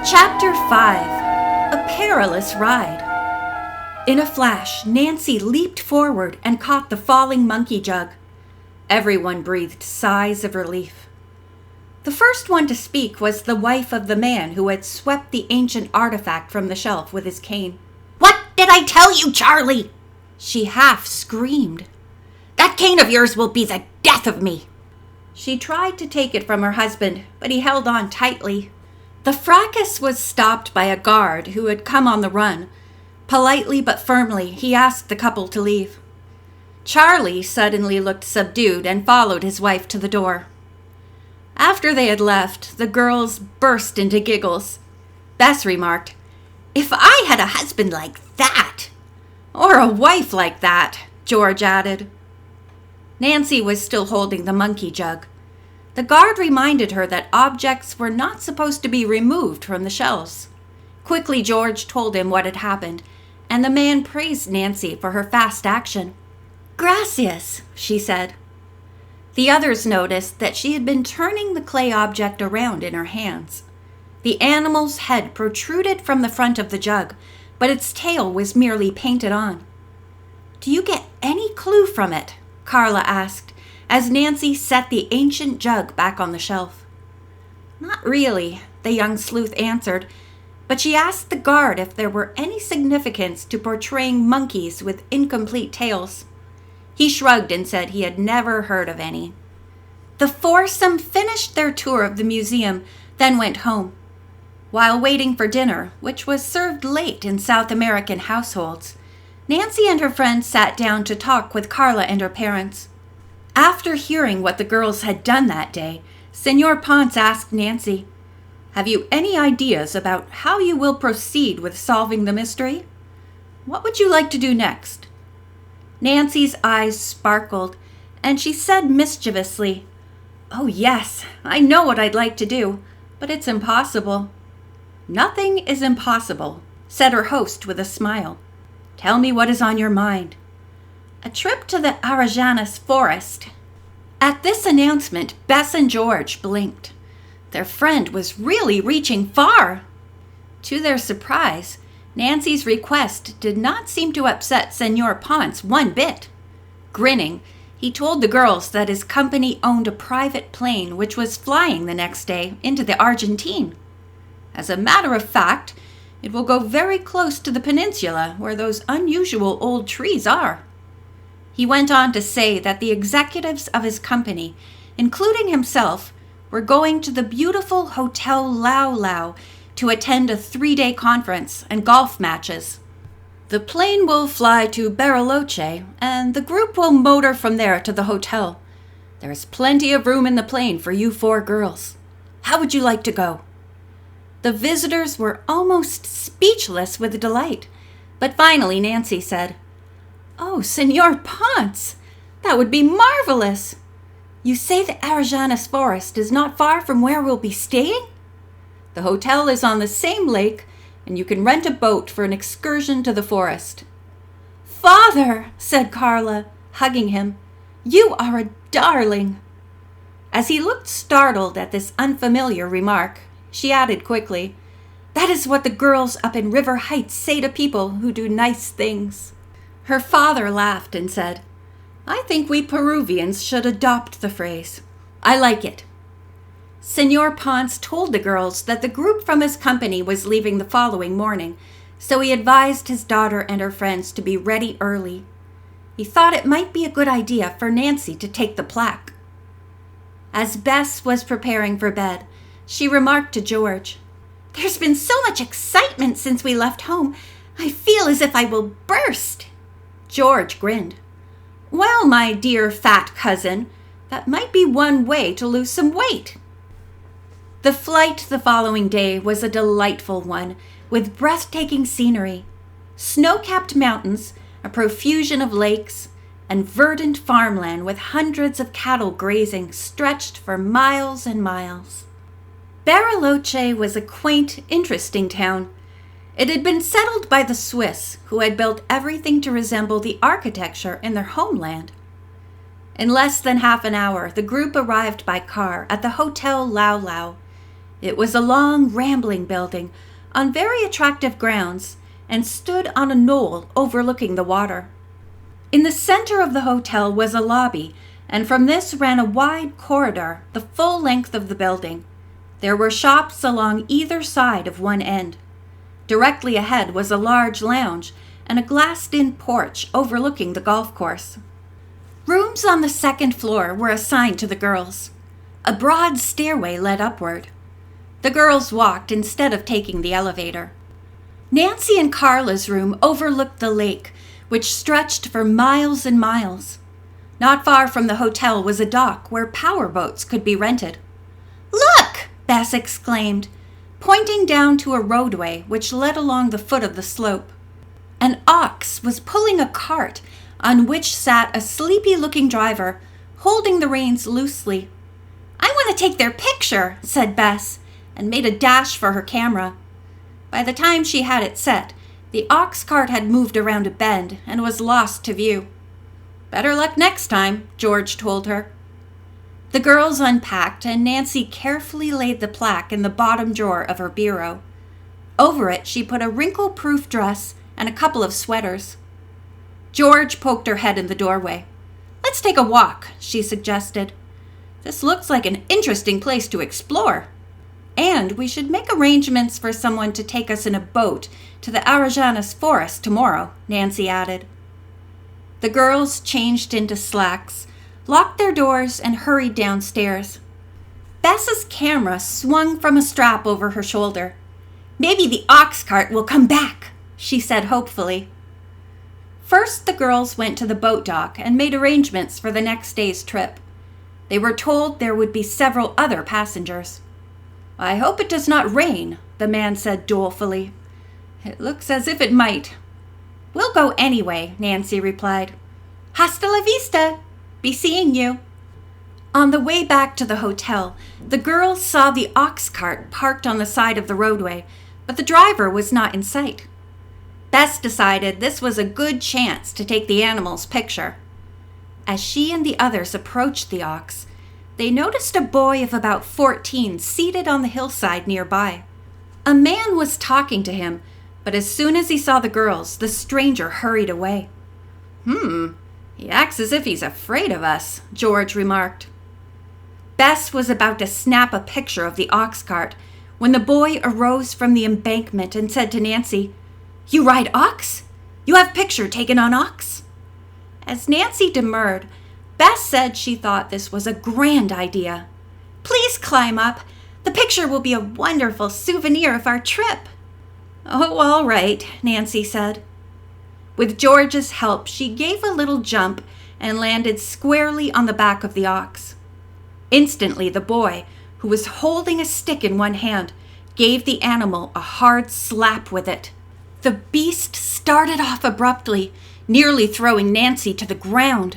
Chapter 5. A Perilous Ride. In a flash, Nancy leaped forward and caught the falling monkey jug. Everyone breathed sighs of relief. The first one to speak was the wife of the man who had swept the ancient artifact from the shelf with his cane. "What did I tell you, Charlie?" She half screamed. "That cane of yours will be the death of me." She tried to take it from her husband, but he held on tightly. The fracas was stopped by a guard who had come on the run. Politely but firmly, he asked the couple to leave. Charlie suddenly looked subdued and followed his wife to the door. After they had left, the girls burst into giggles. Bess remarked, "If I had a husband like that." "Or a wife like that," George added. Nancy was still holding the monkey jug. The guard reminded her that objects were not supposed to be removed from the shelves. Quickly, George told him what had happened, and the man praised Nancy for her fast action. "Gracias," she said. The others noticed that she had been turning the clay object around in her hands. The animal's head protruded from the front of the jug, but its tail was merely painted on. "Do you get any clue from it?" Carla asked, as Nancy set the ancient jug back on the shelf. "Not really," the young sleuth answered, but she asked the guard if there were any significance to portraying monkeys with incomplete tails. He shrugged and said he had never heard of any. The foursome finished their tour of the museum, then went home. While waiting for dinner, which was served late in South American households, Nancy and her friends sat down to talk with Carla and her parents. After hearing what the girls had done that day, Senor Ponce asked Nancy, "Have you any ideas about how you will proceed with solving the mystery? What would you like to do next?" Nancy's eyes sparkled, and she said mischievously, "Oh yes, I know what I'd like to do, but it's impossible." "Nothing is impossible," said her host with a smile. "Tell me what is on your mind." "A trip to the Arajanas forest." At this announcement, Bess and George blinked. Their friend was really reaching far. To their surprise, Nancy's request did not seem to upset Senor Ponce one bit. Grinning, he told the girls that his company owned a private plane which was flying the next day into the Argentine. As a matter of fact, it will go very close to the peninsula where those unusual old trees are. He went on to say that the executives of his company, including himself, were going to the beautiful Hotel Lau Lau to attend a 3-day conference and golf matches. The plane will fly to Bariloche, and the group will motor from there to the hotel. There's plenty of room in the plane for you 4 girls. How would you like to go? The visitors were almost speechless with delight, but finally Nancy said, "Oh, Senor Ponce, that would be marvelous. You say the Arajanas forest is not far from where we'll be staying?" "The hotel is on the same lake, and you can rent a boat for an excursion to the forest." "Father," said Carla, hugging him, "you are a darling." As he looked startled at this unfamiliar remark, she added quickly, "That is what the girls up in River Heights say to people who do nice things." Her father laughed and said, "I think we Peruvians should adopt the phrase. I like it." Senor Ponce told the girls that the group from his company was leaving the following morning, so he advised his daughter and her friends to be ready early. He thought it might be a good idea for Nancy to take the plaque. As Bess was preparing for bed, she remarked to George, "There's been so much excitement since we left home. I feel as if I will burst." George grinned. "Well, my dear fat cousin, that might be one way to lose some weight." The flight the following day was a delightful one, with breathtaking scenery, snow-capped mountains, a profusion of lakes, and verdant farmland with hundreds of cattle grazing stretched for miles and miles. Bariloche was a quaint, interesting town. It had been settled by the Swiss, who had built everything to resemble the architecture in their homeland. In less than half an hour, the group arrived by car at the Hotel Lau Lau. It was a long, rambling building on very attractive grounds and stood on a knoll overlooking the water. In the center of the hotel was a lobby, and from this ran a wide corridor the full length of the building. There were shops along either side of one end. Directly ahead was a large lounge and a glassed-in porch overlooking the golf course. Rooms on the second floor were assigned to the girls. A broad stairway led upward. The girls walked instead of taking the elevator. Nancy and Carla's room overlooked the lake, which stretched for miles and miles. Not far from the hotel was a dock where power boats could be rented. Look! Bess exclaimed, pointing down to a roadway which led along the foot of the slope. An ox was pulling a cart on which sat a sleepy-looking driver, holding the reins loosely. I want to take their picture, said Bess, and made a dash for her camera. By the time she had it set, the ox cart had moved around a bend and was lost to view. Better luck next time, George told her. The girls unpacked, and Nancy carefully laid the plaque in the bottom drawer of her bureau. Over it, she put a wrinkle-proof dress and a couple of sweaters. George poked her head in the doorway. Let's take a walk, she suggested. This looks like an interesting place to explore. And we should make arrangements for someone to take us in a boat to the Arajanas forest tomorrow, Nancy added. The girls changed into slacks, locked their doors, and hurried downstairs. Bess's camera swung from a strap over her shoulder. Maybe the ox cart will come back, she said hopefully. First, the girls went to the boat dock and made arrangements for the next day's trip. They were told there would be several other passengers. I hope it does not rain, the man said dolefully. It looks as if it might. We'll go anyway, Nancy replied. Hasta la vista. Be seeing you. On the way back to the hotel, the girls saw the ox cart parked on the side of the roadway, but the driver was not in sight. Bess decided this was a good chance to take the animal's picture. As she and the others approached the ox, they noticed a boy of about 14 seated on the hillside nearby. A man was talking to him, but as soon as he saw the girls, the stranger hurried away. He acts as if he's afraid of us, George remarked. Bess was about to snap a picture of the ox cart when the boy arose from the embankment and said to Nancy, You ride ox? You have picture taken on ox? As Nancy demurred, Bess said she thought this was a grand idea. Please climb up. The picture will be a wonderful souvenir of our trip. Oh, all right, Nancy said. With George's help, she gave a little jump and landed squarely on the back of the ox. Instantly, the boy, who was holding a stick in one hand, gave the animal a hard slap with it. The beast started off abruptly, nearly throwing Nancy to the ground.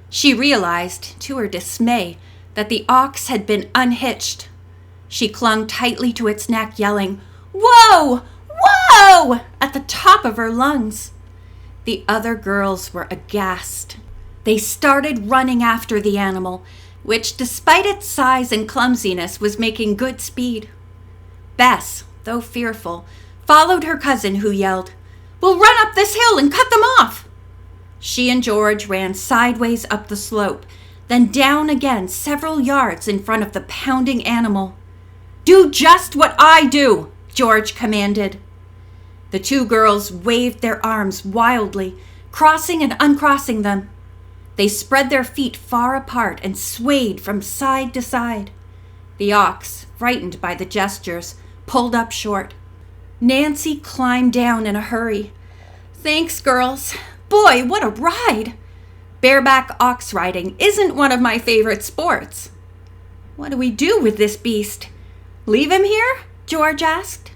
She realized, to her dismay, that the ox had been unhitched. She clung tightly to its neck, yelling, Whoa! Whoa! At the top of her lungs. The other girls were aghast. They started running after the animal, which, despite its size and clumsiness, was making good speed. Bess, though fearful, followed her cousin, who yelled, We'll run up this hill and cut them off! She and George ran sideways up the slope, then down again several yards in front of the pounding animal. Do just what I do, George commanded. The two girls waved their arms wildly, crossing and uncrossing them. They spread their feet far apart and swayed from side to side. The ox, frightened by the gestures, pulled up short. Nancy climbed down in a hurry. Thanks, girls. Boy, what a ride! Bareback ox riding isn't one of my favorite sports. What do we do with this beast? Leave him here? George asked.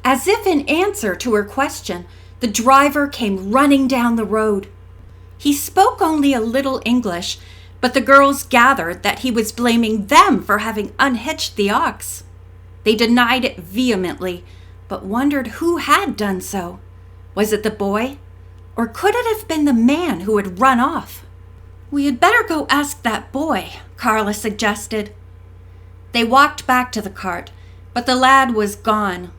As if in answer to her question, the driver came running down the road. He spoke only a little English, but the girls gathered that he was blaming them for having unhitched the ox. They denied it vehemently, but wondered who had done so. Was it the boy? Or could it have been the man who had run off? We had better go ask that boy, Carla suggested. They walked back to the cart, But the lad was gone.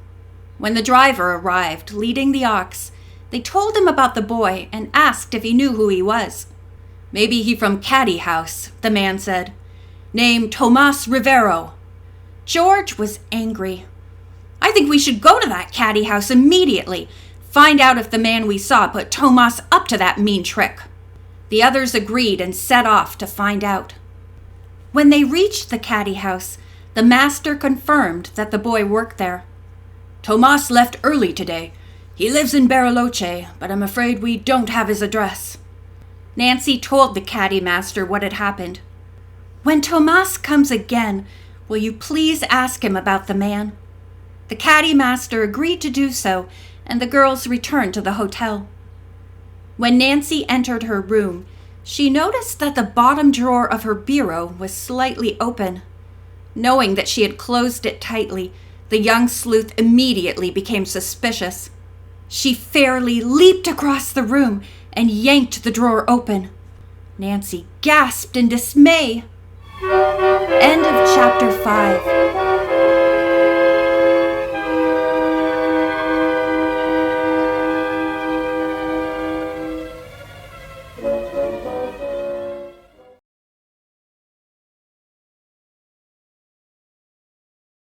When the driver arrived, leading the ox, they told him about the boy and asked if he knew who he was. "Maybe he from Caddy House," the man said. "Name Tomas Rivero." George was angry. "I think we should go to that Caddy House immediately. Find out if the man we saw put Tomas up to that mean trick." The others agreed and set off to find out. When they reached the Caddy House, the master confirmed that the boy worked there. "Tomas left early today. He lives in Bariloche, but I'm afraid we don't have his address." Nancy told the caddy master what had happened. "When Tomas comes again, will you please ask him about the man?" The caddy master agreed to do so, and the girls returned to the hotel. When Nancy entered her room, she noticed that the bottom drawer of her bureau was slightly open. Knowing that she had closed it tightly, the young sleuth immediately became suspicious. She fairly leaped across the room and yanked the drawer open. Nancy gasped in dismay. End of chapter 5.